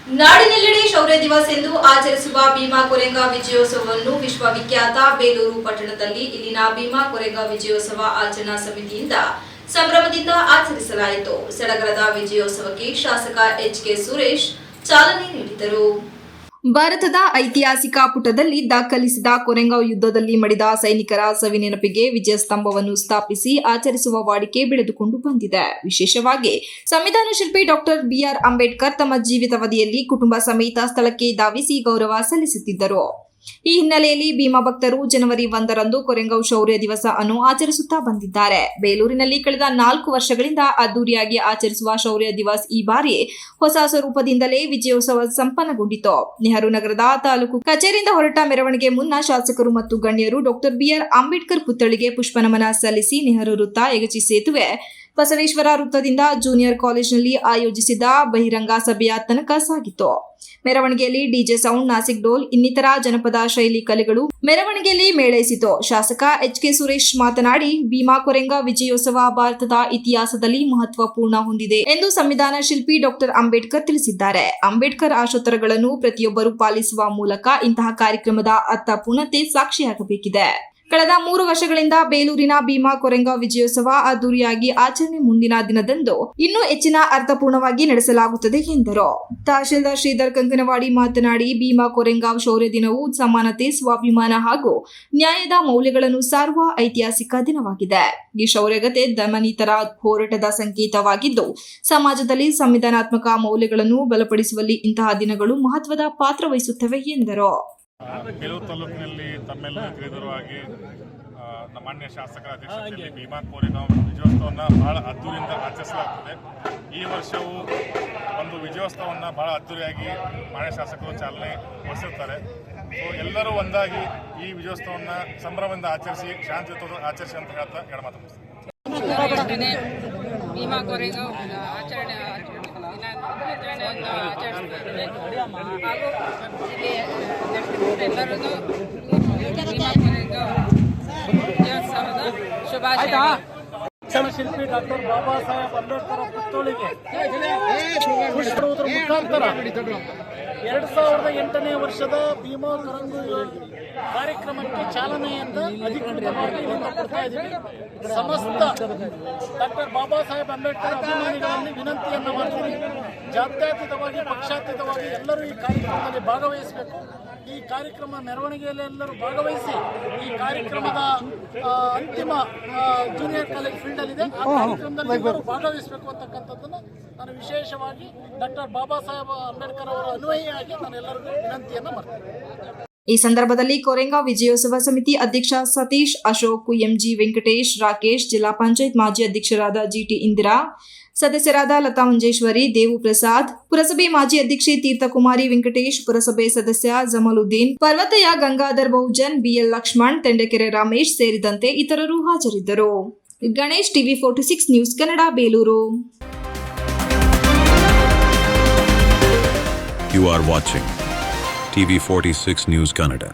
ನಾಡಿನೆಲ್ಲೆಡೆ ಶೌರ್ಯ ದಿವಸ್ ಎಂದು ಆಚರಿಸುವ ಭೀಮಾ ಕೊರೆಂಗ ವಿಜಯೋತ್ಸವವನ್ನು ವಿಶ್ವವಿಖ್ಯಾತ ಬೇಲೂರು ಪಟ್ಟಣದಲ್ಲಿ ಇಲ್ಲಿನ ಭೀಮಾ ಕೊರೆಂಗ ವಿಜಯೋತ್ಸವ ಆಚರಣಾ ಸಮಿತಿಯಿಂದ ಸಂಭ್ರಮದಿಂದ ಆಚರಿಸಲಾಯಿತು. ಸಡಗರದ ವಿಜಯೋತ್ಸವಕ್ಕೆ ಶಾಸಕ ಎಚ್.ಕೆ. ಸುರೇಶ್ ಚಾಲನೆ ನೀಡಿದರು. ಭಾರತದ ಐತಿಹಾಸಿಕ ಪುಟದಲ್ಲಿ ದಾಖಲಿಸಿದ ಕೊರೆಂಗಾವ್ ಯುದ್ಧದಲ್ಲಿ ಮಡಿದ ಸೈನಿಕರ ಸವಿನೆನಪಿಗೆ ವಿಜಯ ಸ್ತಂಭವನ್ನು ಸ್ಥಾಪಿಸಿ ಆಚರಿಸುವ ವಾಡಿಕೆ ಬೆಳೆದುಕೊಂಡು ಬಂದಿದೆ. ವಿಶೇಷವಾಗಿ ಸಂವಿಧಾನ ಶಿಲ್ಪಿ ಡಾಕ್ಟರ್ ಬಿ.ಆರ್. ಅಂಬೇಡ್ಕರ್ ತಮ್ಮ ಜೀವಿತಾವಧಿಯಲ್ಲಿ ಕುಟುಂಬ ಸಮೇತ ಸ್ಥಳಕ್ಕೆ ಧಾವಿಸಿ ಗೌರವ ಸಲ್ಲಿಸುತ್ತಿದ್ದರು. ಈ ಹಿನ್ನೆಲೆಯಲ್ಲಿ ಭೀಮಾ ಭಕ್ತರು ಜನವರಿ 1ರಂದು ಕೊರೆಂಗಾವ್ ಶೌರ್ಯ ದಿವಸ ಅನ್ನು ಆಚರಿಸುತ್ತಾ ಬಂದಿದ್ದಾರೆ. ಬೇಲೂರಿನಲ್ಲಿ ಕಳೆದ 4 ವರ್ಷಗಳಿಂದ ಅದ್ದೂರಿಯಾಗಿ ಆಚರಿಸುವ ಶೌರ್ಯ ದಿವಸ್ ಈ ಬಾರಿ ಹೊಸ ಸ್ವರೂಪದಿಂದಲೇ ವಿಜಯೋತ್ಸವ ಸಂಪನ್ನಗೊಂಡಿತು. ನೆಹರು ನಗರದ ತಾಲೂಕು ಕಚೇರಿಯಿಂದ ಹೊರಟ ಮೆರವಣಿಗೆ ಮುನ್ನ ಶಾಸಕರು ಮತ್ತು ಗಣ್ಯರು ಡಾಕ್ಟರ್ ಬಿ.ಆರ್. ಅಂಬೇಡ್ಕರ್ ಪುತ್ಥಳಿಗೆ ಪುಷ್ಪನಮನ ಸಲ್ಲಿಸಿ ನೆಹರು ವೃತ್ತ, ಯಗಚಿ ಸೇತುವೆ, ಬಸವೇಶ್ವರ ವೃತ್ತದಿಂದ ಜೂನಿಯರ್ ಕಾಲೇಜಿನಲ್ಲಿ ಆಯೋಜಿಸಿದ ಬಹಿರಂಗ ಸಭೆಯ ತನಕ ಸಾಗಿತು. ಮೆರವಣಿಗೆಯಲ್ಲಿ ಡಿಜೆ ಸೌಂಡ್, ನಾಸಿಕ್ ಡೋಲ್ ಇನ್ನಿತರ ಜನಪದ ಶೈಲಿ ಕಲೆಗಳು ಮೆರವಣಿಗೆಯಲ್ಲಿ ಮೇಳೈಸಿತು. ಶಾಸಕ ಎಚ್.ಕೆ. ಸುರೇಶ್ ಮಾತನಾಡಿ, ಭೀಮಾ ಕೊರೆಂಗ ವಿಜಯೋತ್ಸವ ಭಾರತದ ಇತಿಹಾಸದಲ್ಲಿ ಮಹತ್ವಪೂರ್ಣ ಹೊಂದಿದೆ ಎಂದು ಸಂವಿಧಾನ ಶಿಲ್ಪಿ ಡಾಕ್ಟರ್ ಅಂಬೇಡ್ಕರ್ ತಿಳಿಸಿದ್ದಾರೆ. ಅಂಬೇಡ್ಕರ್ ಆಶೋತ್ತರಗಳನ್ನು ಪ್ರತಿಯೊಬ್ಬರು ಪಾಲಿಸುವ ಮೂಲಕ ಇಂತಹ ಕಾರ್ಯಕ್ರಮದ ಅರ್ಥಪೂರ್ಣತೆ ಸಾಕ್ಷಿಯಾಗಬೇಕಿದೆ. ಕಳೆದ 3 ವರ್ಷಗಳಿಂದ ಬೇಲೂರಿನ ಭೀಮಾ ಕೊರೆಂಗ ವಿಜಯೋತ್ಸವ ಅದ್ದೂರಿಯಾಗಿ ಆಚರಣೆ ಮುಂದಿನ ದಿನದಂದು ಇನ್ನೂ ಹೆಚ್ಚಿನ ಅರ್ಥಪೂರ್ಣವಾಗಿ ನಡೆಸಲಾಗುತ್ತದೆ ಎಂದರು. ತಹಶೀಲ್ದಾರ್ ಶ್ರೀಧರ್ ಕಂಕನವಾಡಿ ಮಾತನಾಡಿ, ಭೀಮಾ ಕೊರೆಂಗಾವ್ ಶೌರ್ಯ ದಿನವು ಸಮಾನತೆ, ಸ್ವಾಭಿಮಾನ ಹಾಗೂ ನ್ಯಾಯದ ಮೌಲ್ಯಗಳನ್ನು ಸಾರುವ ಐತಿಹಾಸಿಕ ದಿನವಾಗಿದೆ. ಈ ಶೌರ್ಯಗತೆ ದಮನಿತರ ಹೋರಾಟದ ಸಂಕೇತವಾಗಿದ್ದು, ಸಮಾಜದಲ್ಲಿ ಸಂವಿಧಾನಾತ್ಮಕ ಮೌಲ್ಯಗಳನ್ನು ಬಲಪಡಿಸುವಲ್ಲಿ ಇಂತಹ ದಿನಗಳು ಮಹತ್ವದ ಪಾತ್ರ ವಹಿಸುತ್ತವೆ ಎಂದರು. ಬೇಲೂರು ತಾಲೂಕಿನಲ್ಲಿ ತಮ್ಮೆಲ್ಲ ತಿಳಿದಿರುವಾಗಿ ನಮ್ಮ ಮಾನ್ಯ ಶಾಸಕರ ಅಧ್ಯಕ್ಷತೆಯಲ್ಲಿ ಭೀಮಾ ಕೊರೆಂಗಾವ್ ವಿಜಯೋತ್ಸವವನ್ನು ಬಹಳ ಅದ್ದೂರಿಯಿಂದ ಆಚರಿಸಲಾಗುತ್ತದೆ. ಈ ವರ್ಷವೂ ಒಂದು ವಿಜಯೋತ್ಸವವನ್ನು ಬಹಳ ಅದ್ದೂರಿಯಾಗಿ ಮಾನ್ಯ ಶಾಸಕರು ಚಾಲನೆ ವಹಿಸಿರ್ತಾರೆ. ಎಲ್ಲರೂ ಒಂದಾಗಿ ಈ ವಿಜಯೋತ್ಸವವನ್ನು ಸಂಭ್ರಮದಿಂದ ಆಚರಿಸಿ ಶಾಂತಿಯುತ ಆಚರಿಸಿ ಅಂತ ಹೇಳ್ತಾ ಎರಡು ಮಾತು ಮುಗಿಸ್ತೀನಿ. ಭೀಮಾ ಕೊರೆಂಗಾವ್ ಆಚರಣೆಯನ್ನು ಆಚರಿಸುತ್ತಿದ್ದೇವೆ ಹಾಗೂ ಇಲ್ಲಿ ಎಲ್ಲರೂ ಭೀಮಾ ಕೊರೆಂಗಾವ್ ವಿಜಯೋತ್ಸವದ ಶುಭಾಶಯಗಳು. ಶಿಲ್ಪಿ ಡಾಕ್ಟರ್ ಬಾಬಾ ಸಾಹೇಬ್ ಅಂಬೇಡ್ಕರ್ ಪುತ್ಥಳಿಗೆ ಪುಷ್ಪಡುವುದರ ಮುಖಾಂತರ 2008ನೇ ವರ್ಷದ ಭೀಮಾ ಕೊರೆಂಗ ಕಾರ್ಯಕ್ರಮಕ್ಕೆ ಚಾಲನೆಯಿಂದ ಅಧಿಕೃತವಾಗಿ ಕೊಡ್ತಾ ಇದ್ದೀವಿ. ಸಮಸ್ತ ಡಾಕ್ಟರ್ ಬಾಬಾ ಸಾಹೇಬ್ ಅಂಬೇಡ್ಕರ್ ಅಭಿಮಾನಿಗಳಲ್ಲಿ ವಿನಂತಿಯನ್ನು ಮಾಡ್ತೀನಿ, ಜಾತ್ಯತೀತವಾಗಿ ಪಕ್ಷಾತೀತವಾಗಿ ಎಲ್ಲರೂ ಈ ಕಾರ್ಯಕ್ರಮದಲ್ಲಿ ಭಾಗವಹಿಸಬೇಕು. ಈ ಕಾರ್ಯಕ್ರಮ ಮೆರವಣಿಗೆಯಲ್ಲಿ ಎಲ್ಲರೂ ಭಾಗವಹಿಸಿ ಈ ಕಾರ್ಯಕ್ರಮದ ಅಂತಿಮ ಜೂನಿಯರ್ ಕಾಲೇಜ್ ಫೀಲ್ಡಲ್ಲಿದೆ, ಆ ಕಾರ್ಯಕ್ರಮದಲ್ಲಿ ಎಲ್ಲರೂ ಭಾಗವಹಿಸಬೇಕು ಅಂತಕ್ಕಂಥದ್ದನ್ನು ನಾನು ವಿಶೇಷವಾಗಿ ಡಾಕ್ಟರ್ ಬಾಬಾ ಸಾಹೇಬ್ ಅಂಬೇಡ್ಕರ್ ಅವರ ಅನ್ವಯಿಯಾಗಿ ನಾನು ಎಲ್ಲರಿಗೂ ವಿನಂತಿಯನ್ನು ಮಾಡ್ತೀನಿ. ಈ ಸಂದರ್ಭದಲ್ಲಿ ಕೊರೆಂಗಾವ್ ವಿಜಯೋತ್ಸವ ಸಮಿತಿ ಅಧ್ಯಕ್ಷ ಸತೀಶ್, ಅಶೋಕ್, ಎಂಜಿ ವೆಂಕಟೇಶ್, ರಾಕೇಶ್, ಜಿಲ್ಲಾ ಪಂಚಾಯತ್ ಮಾಜಿ ಅಧ್ಯಕ್ಷರಾದ ಜಿಟಿ ಇಂದಿರಾ, ಸದಸ್ಯರಾದ ಲತಾ ಮಂಜೇಶ್ವರಿ, ದೇವು ಪ್ರಸಾದ್, ಪುರಸಭೆ ಮಾಜಿ ಅಧ್ಯಕ್ಷೆ ತೀರ್ಥಕುಮಾರಿ ವೆಂಕಟೇಶ್, ಪುರಸಭೆ ಸದಸ್ಯ ಜಮಲುದ್ದೀನ್, ಪರ್ವತಯ್ಯ, ಗಂಗಾಧರ್ ಬಹುಜನ್, ಬಿಎಲ್ ಲಕ್ಷ್ಮಣ್, ತೆಂಡಕೆರೆ ರಮೇಶ್ ಸೇರಿದಂತೆ ಇತರರು ಹಾಜರಿದ್ದರು. Ganesh, TV 46 news Kannada, Belur. You are watching TV 46 News Kannada.